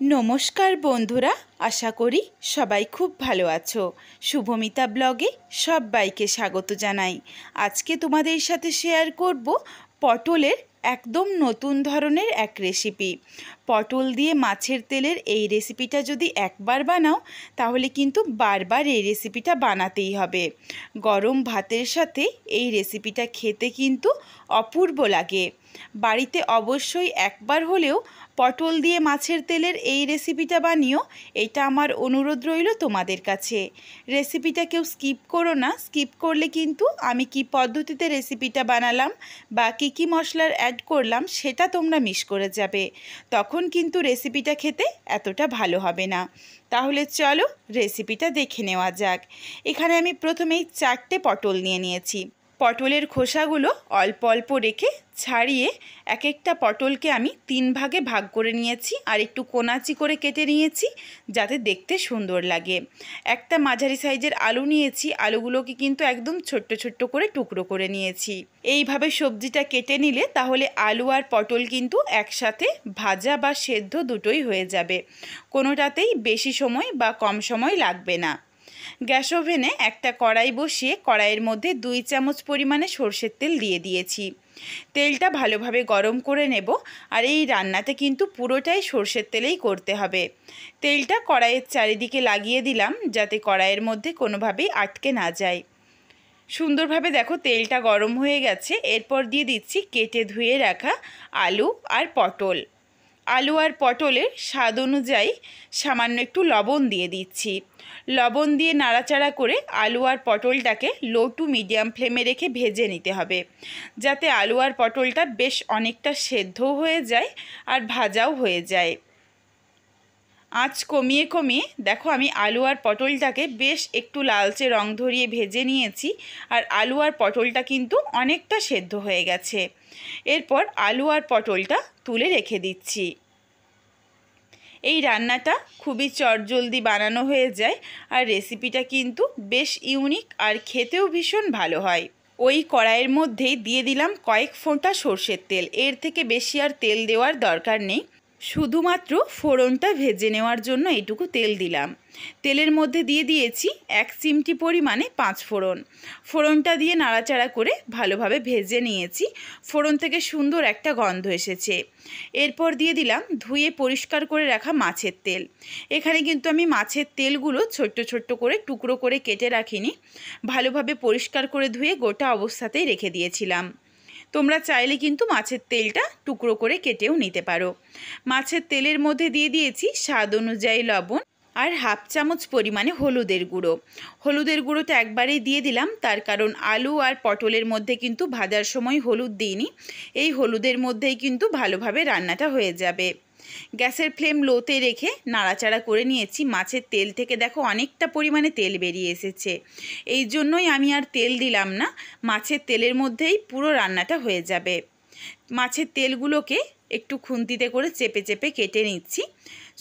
নমস্কার বন্ধুরা, আশা করি সবাই খুব ভালো আছো। শুভমিতা ব্লগে সবাইকে স্বাগত জানাই। আজকে তোমাদের সাথে শেয়ার করব পটলের একদম নতুন ধরনের এক রেসিপি। পটল দিয়ে মাছের তেলের এই রেসিপিটা যদি একবার বানাও তাহলে কিন্তু বারবার এই রেসিপিটা বানাতেই হবে। গরম ভাতের সাথে এই রেসিপিটা খেতে কিন্তু অপূর্ব লাগে। বাড়িতে অবশ্যই একবার হলেও পটল দিয়ে মাছের তেলের এই রেসিপিটা বানিও, এটা আমার অনুরোধ রইল তোমাদের কাছে। রেসিপিটা কেউ স্কিপ করো না, স্কিপ করলে কিন্তু আমি কি পদ্ধতিতে রেসিপিটা বানালাম বা কী মশলার অ্যাড করলাম সেটা তোমরা মিস করে যাবে, তখন কিন্তু রেসিপিটা খেতে এতটা ভালো হবে না। তাহলে চলো রেসিপিটা দেখে নেওয়া যাক। এখানে আমি প্রথমেই 4টে পটল নিয়ে নিয়েছি। পটলের খোসাগুলো অল্প অল্প রেখে ছাড়িয়ে এক একটা পটলকে আমি 3 ভাগে ভাগ করে নিয়েছি আর একটু কোনাচি করে কেটে নিয়েছি যাতে দেখতে সুন্দর লাগে। একটা মাঝারি সাইজের আলু নিয়েছি, আলুগুলোকে কিন্তু একদম ছোট্ট ছোট্ট করে টুকরো করে নিয়েছি। এইভাবে সবজিটা কেটে নিলে তাহলে আলু আর পটল কিন্তু একসাথে ভাজা বা সেদ্ধ দুটোই হয়ে যাবে, কোনোটাতেই বেশি সময় বা কম সময় লাগবে না। গ্যাস ওভেনে একটা কড়াই বসিয়ে কড়াইয়ের মধ্যে 2 চামচ পরিমাণে সরষের তেল দিয়ে দিয়েছি। তেলটা ভালোভাবে গরম করে নেব, আর এই রান্নাতে কিন্তু পুরোটাই সরষের তেলেই করতে হবে। তেলটা কড়াইয়ের চারিদিকে লাগিয়ে দিলাম যাতে কড়াইয়ের মধ্যে কোনোভাবেই আটকে না যায়। সুন্দরভাবে দেখো তেলটা গরম হয়ে গেছে। এরপর দিয়ে দিচ্ছি কেটে ধুয়ে রাখা আলু আর পটল। আলু আর পটলের স্বাদ অনুযায়ী সামান্য একটু লবণ দিয়ে দিচ্ছি। লবণ দিয়ে নাড়াচাড়া করে আলু আর পটলটাকে লো টু মিডিয়াম ফ্লেমে রেখে ভেজে নিতে হবে, যাতে আলু আর পটলটা বেশ অনেকটা সেদ্ধও হয়ে যায় আর ভাজাও হয়ে যায়। আঁচ কমিয়ে কমিয়ে দেখো আমি আলু আর পটলটাকে বেশ একটু লালচে রং ধরিয়ে ভেজে নিয়েছি, আর আলু আর পটলটা কিন্তু অনেকটা সেদ্ধ হয়ে গেছে। এরপর আলু আর পটলটা তুলে রেখে দিচ্ছি। এই রান্নাটা খুবই চটজলদি বানানো হয়ে যায়, আর রেসিপিটা কিন্তু বেশ ইউনিক আর খেতেও ভীষণ ভালো হয়। ওই কড়াইয়ের মধ্যেই দিয়ে দিলাম কয়েক ফোঁটা সর্ষের তেল। এর থেকে বেশি আর তেল দেওয়ার দরকার নেই, শুধুমাত্র ফোড়নটা ভেজে নেওয়ার জন্য এটুকু তেল দিলাম। তেলের মধ্যে দিয়ে দিয়েছি 1 চিমটি পরিমাণে 5 ফোড়ন। ফোড়নটা দিয়ে নাড়াচাড়া করে ভালোভাবে ভেজে নিয়েছি। ফোড়ন থেকে সুন্দর একটা গন্ধ এসেছে। এরপর দিয়ে দিলাম ধুয়ে পরিষ্কার করে রাখা মাছের তেল। এখানে কিন্তু আমি মাছের তেলগুলো ছোট্ট ছোট্ট করে টুকরো করে কেটে রাখিনি, ভালোভাবে পরিষ্কার করে ধুয়ে গোটা অবস্থাতেই রেখে দিয়েছিলাম। তোমরা চাইলে কিন্তু মাছের তেলটা টুকরো করে কেটেও নিতে পারো। মাছের তেলের মধ্যে দিয়ে দিয়েছি স্বাদ অনুযায়ী লবণ আর 1/2 চামচ পরিমাণে হলুদের গুঁড়ো। হলুদের গুঁড়োটা একবারেই দিয়ে দিলাম, তার কারণ আলু আর পটলের মধ্যে কিন্তু ভাজার সময় হলুদ দিইনি। এই হলুদের মধ্যেই কিন্তু ভালোভাবে রান্নাটা হয়ে যাবে। গ্যাসের ফ্লেম লোতে রেখে নাড়াচাড়া করে নিয়েছি। মাছের তেল থেকে দেখো অনেকটা পরিমাণে তেল বেরিয়ে এসেছে, এই জন্যই আমি আর তেল দিলাম না, মাছের তেলের মধ্যেই পুরো রান্নাটা হয়ে যাবে। মাছের তেলগুলোকে একটু খুন্তিতে করে চেপে চেপে কেটে নিচ্ছি।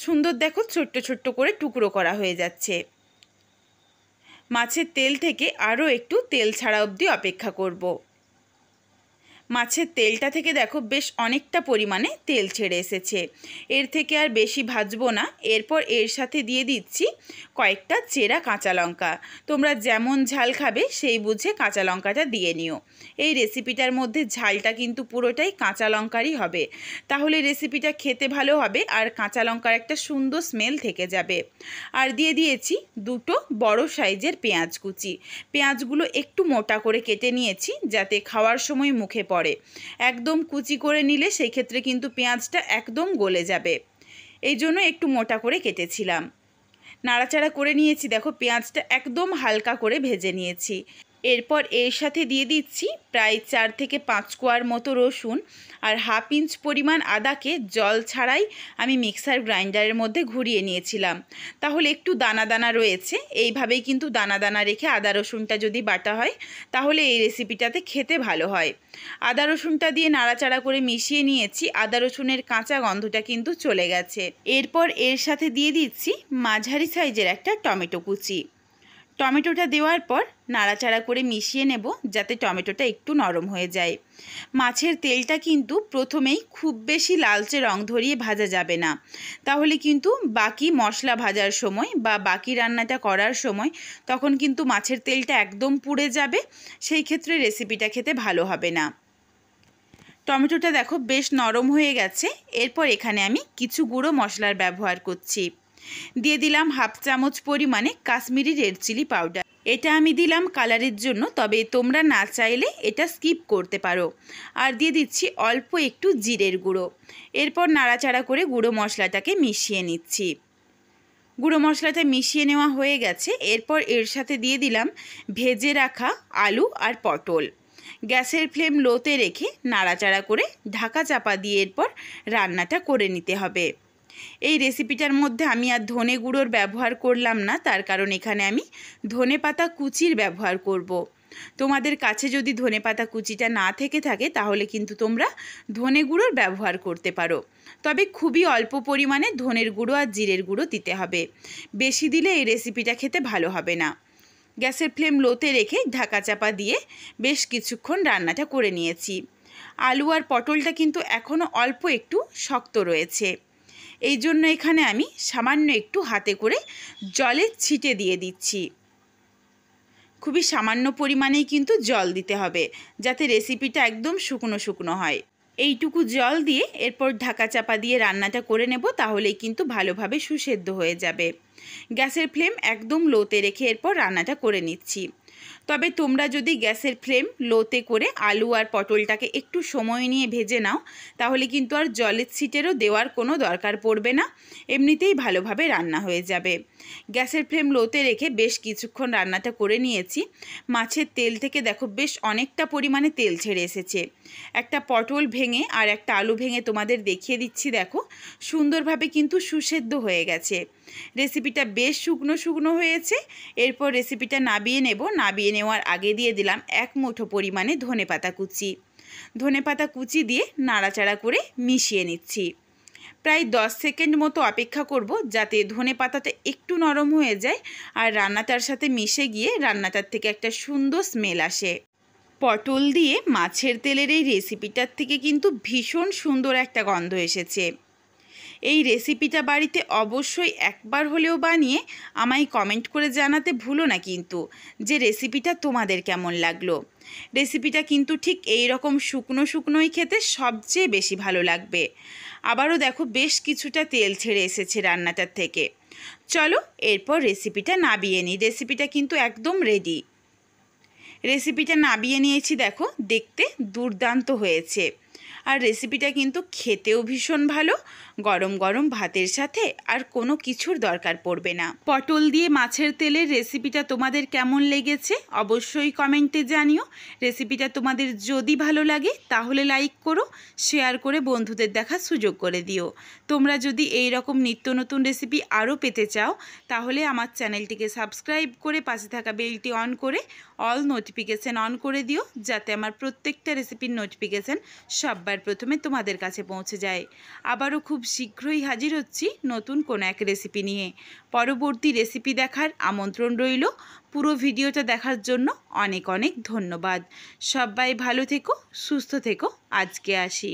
সুন্দর দেখো ছোট্ট ছোট্ট করে টুকরো করা হয়ে যাচ্ছে। মাছের তেল থেকে আরও একটু তেল ছাড়া অবধি অপেক্ষা করব। মাছের তেলটা থেকে দেখো বেশ অনেকটা পরিমাণে তেল ছেড়ে এসেছে। এর থেকে আর বেশি ভাজবো না। এরপর এর সাথে দিয়ে দিচ্ছি কয়েকটা চেরা কাঁচা লঙ্কা। তোমরা যেমন ঝাল খাবে সেই বুঝে কাঁচা লঙ্কাটা দিয়ে নিও। এই রেসিপিটার মধ্যে ঝালটা কিন্তু পুরোটাই কাঁচা লঙ্কারই হবে, তাহলে রেসিপিটা খেতে ভালো হবে আর কাঁচা লঙ্কার একটা সুন্দর স্মেল থেকে যাবে। আর দিয়ে দিয়েছি 2টো বড় সাইজের পেঁয়াজ কুচি। পেঁয়াজগুলো একটু মোটা করে কেটে নিয়েছি যাতে খাওয়ার সময় মুখে পড়ে। একদম কুচি করে নিলে সেই ক্ষেত্রে কিন্তু পেঁয়াজটা একদম গলে যাবে, এই জন্য একটু মোটা করে কেটেছিলাম। নাড়াচাড়া করে নিয়েছি, দেখো পেঁয়াজটা একদম হালকা করে ভেজে নিয়েছি। এরপর এর সাথে দিয়ে দিচ্ছি প্রায় 4 থেকে 5 কোয়ার মতো রসুন আর 1/2 ইঞ্চ পরিমাণ আদাকে জল ছাড়াই আমি মিক্সার গ্রাইন্ডারের মধ্যে ঘুরিয়ে নিয়েছিলাম, তাহলে একটু দানা দানা রয়েছে। এইভাবেই কিন্তু দানা দানা রেখে আদা রসুনটা যদি বাটা হয় তাহলে এই রেসিপিটাতে খেতে ভালো হয়। আদা রসুনটা দিয়ে নাড়াচাড়া করে মিশিয়ে নিয়েছি। আদা রসুনের কাঁচা গন্ধটা কিন্তু চলে গেছে। এরপর এর সাথে দিয়ে দিচ্ছি মাঝারি সাইজের একটা টমেটো কুচি। টমেটোটা দেওয়ার পর নাড়াচাড়া করে মিশিয়ে নেব যাতে টমেটোটা একটু নরম হয়ে যায়। মাছের তেলটা কিন্তু প্রথমেই খুব বেশি লালচে রং ধরিয়ে ভাজা যাবে না, তাহলে কিন্তু বাকি মশলা ভাজার সময় বা বাকি রান্নাটা করার সময় তখন কিন্তু মাছের তেলটা একদম পুড়ে যাবে, সেই ক্ষেত্রে রেসিপিটা খেতে ভালো হবে না। টমেটোটা দেখো বেশ নরম হয়ে গেছে। এরপর এখানে আমি কিছু গুঁড়ো মশলার ব্যবহার করছি। দিয়ে দিলাম হাফ চামচ পরিমাণে কাশ্মীরি রেড চিলি পাউডার। এটা আমি দিলাম কালারের জন্য, তবে তোমরা না চাইলে এটা স্কিপ করতে পারো। আর দিয়ে দিচ্ছি অল্প একটু জিরের গুঁড়ো। এরপর নাড়াচাড়া করে গুঁড়ো মশলাটাকে মিশিয়ে নিচ্ছি। গুঁড়ো মশলাটা মিশিয়ে নেওয়া হয়ে গেছে। এরপর এর সাথে দিয়ে দিলাম ভেজে রাখা আলু আর পটল। গ্যাসের ফ্লেম লোতে রেখে নাড়াচাড়া করে ঢাকা চাপা দিয়ে এরপর রান্নাটা করে নিতে হবে। এই রেসিপিটার মধ্যে আমি আর ধনে গুঁড়োর ব্যবহার করলাম না, তার কারণ এখানে আমি ধনেপাতা কুচির ব্যবহার করব। তোমাদের কাছে যদি ধনেপাতা কুচিটা না থেকে থাকে তাহলে কিন্তু তোমরা ধনে গুঁড়োর ব্যবহার করতে পারো, তবে খুবই অল্প পরিমাণে ধনের গুঁড়ো আর জিরের গুঁড়ো দিতে হবে। বেশি দিলে এই রেসিপিটা খেতে ভালো হবে না। গ্যাসের ফ্লেম লোতে রেখে ঢাকা চাপা দিয়ে বেশ কিছুক্ষণ রান্নাটা করে নিয়েছি। আলু আর পটলটা কিন্তু এখনও অল্প একটু শক্ত রয়েছে, এই জন্য এখানে আমি সামান্য একটু হাতে করে জলের ছিটে দিয়ে দিচ্ছি। খুবই সামান্য পরিমাণেই কিন্তু জল দিতে হবে যাতে রেসিপিটা একদম শুকনো শুকনো হয়। এইটুকু জল দিয়ে এরপর ঢাকা চাপা দিয়ে রান্নাটা করে নেব, তাহলেই কিন্তু ভালোভাবে সুসেদ্ধ হয়ে যাবে। গ্যাসের ফ্লেম একদম লোতে রেখে এরপর রান্নাটা করে নিচ্ছি। তবে তোমরা যদি গ্যাসের ফ্লেম লোতে করে আলু আর পটলটাকে একটু সময় নিয়ে ভেজে নাও তাহলে কিন্তু আর জলের ছিটেরও দেওয়ার কোনো দরকার পড়বে না, এমনিতেই ভালোভাবে রান্না হয়ে যাবে। গ্যাসের ফ্লেম লোতে রেখে বেশ কিছুক্ষণ রান্নাটা করে নিয়েছি। মাছের তেল থেকে দেখো বেশ অনেকটা পরিমাণে তেল ছেড়ে এসেছে। একটা পটল ভেঙে আর একটা আলু ভেঙে তোমাদের দেখিয়ে দিচ্ছি, দেখো সুন্দরভাবে কিন্তু সুসেদ্ধ হয়ে গেছে। রেসিপিটা বেশ শুকনো শুকনো হয়েছে। এরপর রেসিপিটা নাবিয়ে নেব। নাবিয়ে নেওয়ার আগে দিয়ে দিলাম এক মুঠো পরিমাণে ধনেপাতা কুচি। ধনেপাতা কুচি দিয়ে নাড়াচাড়া করে মিশিয়ে নিচ্ছি। প্রায় 10 সেকেন্ড মতো অপেক্ষা করব যাতে ধনেপাতাটা একটু নরম হয়ে যায় আর রান্নাটার সাথে মিশে গিয়ে রান্নাটার থেকে একটা সুন্দর স্মেল আসে। পটল দিয়ে মাছের তেলের এই রেসিপিটার থেকে কিন্তু ভীষণ সুন্দর একটা গন্ধ এসেছে। এই রেসিপিটা বাড়িতে অবশ্যই একবার হলেও বানিয়ে আমায় কমেন্ট করে জানাতে ভুলো না কিন্তু যে রেসিপিটা তোমাদের কেমন লাগলো। রেসিপিটা কিন্তু ঠিক এই রকম শুকনো শুকনোই খেতে সবচেয়ে বেশি ভালো লাগবে। আবারও দেখো বেশ কিছুটা তেল ছেড়ে এসেছে রান্নাটার থেকে। চলো এরপর রেসিপিটা নাবিয়ে নিই। রেসিপিটা কিন্তু একদম রেডি। রেসিপিটা নাবিয়ে নিয়েছি, দেখো দেখতে দুর্দান্ত হয়েছে। আর রেসিপিটা কিন্তু খেতেও ভীষণ ভালো, গরম গরম ভাতের সাথে আর কোনো কিছুর দরকার পড়বে না। পটল দিয়ে মাছের তেলের রেসিপিটা তোমাদের কেমন লেগেছে অবশ্যই কমেন্টে জানিও। রেসিপিটা তোমাদের যদি ভালো লাগে তাহলে লাইক করো, শেয়ার করে বন্ধুদের দেখার সুযোগ করে দিও। তোমরা যদি এই রকম নিত্য নতুন রেসিপি আরও পেতে চাও তাহলে আমার চ্যানেলটিকে সাবস্ক্রাইব করে পাশে থাকা বেলটি অন করে অল নোটিফিকেশান অন করে দিও, যাতে আমার প্রত্যেকটা রেসিপির নোটিফিকেশান সবার প্রথমে তোমাদের কাছে পৌঁছে যায়। আবারও খুব শীঘ্রই হাজির হচ্ছি নতুন কোনো এক রেসিপি নিয়ে। পরবর্তী রেসিপি দেখার আমন্ত্রণ রইল। পুরো ভিডিওটা দেখার জন্য অনেক অনেক ধন্যবাদ। সবাই ভালো থেকো, সুস্থ থেকো। আজকে আসি।